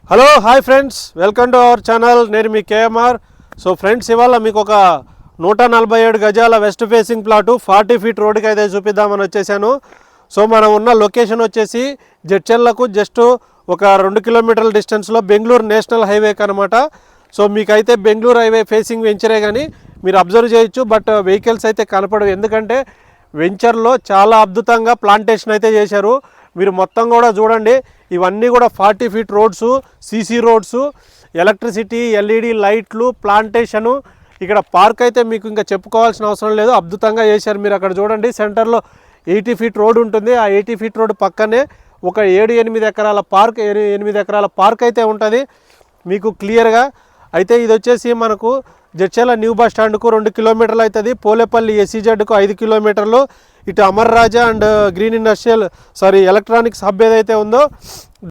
Hello hi friends, welcome to our channel. నేను మీ KMR. So friends, ఇవాళ మీకు ఒక 147 గజాల వెస్ట్ ఫేసింగ్ ప్లాటు 40 ఫీట్ రోడ్డుకి అయితే చూపిద్దామని వచ్చేసాను. సో మనం ఉన్న లొకేషన్ వచ్చేసి జడ్చర్లకు జస్ట్ ఒక 2 కిలోమీటర్ల డిస్టెన్స్లో బెంగళూరు నేషనల్ హైవేకి అనమాట. సో మీకైతే బెంగళూరు హైవే ఫేసింగ్ వెంచరే కానీ మీరు అబ్జర్వ్ చేయొచ్చు, బట్ వెహికల్స్ అయితే కనపడవు. ఎందుకంటే వెంచర్లో చాలా అద్భుతంగా ప్లాంటేషన్ అయితే చేశారు. మీరు మొత్తం కూడా చూడండి, ఇవన్నీ కూడా 40 feet roads, CC roads, electricity, LED లైట్లు, ప్లాంటేషను. ఇక్కడ పార్క్ అయితే మీకు ఇంకా చెప్పుకోవాల్సిన అవసరం లేదు, అద్భుతంగా చేశారు. మీరు అక్కడ చూడండి, సెంటర్లో 80 ఫీట్ రోడ్ ఉంటుంది. ఆ 80 ఫీట్ రోడ్ పక్కనే ఒక 7-8 ఎకరాల పార్క్, 8 ఎకరాల పార్క్ అయితే ఉంటుంది మీకు క్లియర్గా. అయితే ఇది వచ్చేసి మనకు జడ్చర్ల న్యూ బస్ స్టాండ్కు 2 కిలోమీటర్లు అవుతుంది. పోలేపల్లి ఎస్సీజెడ్కు 5 కిలోమీటర్లు. ఇటు Amar Raja and green industrial electronics hub ఏదైతే ఉందో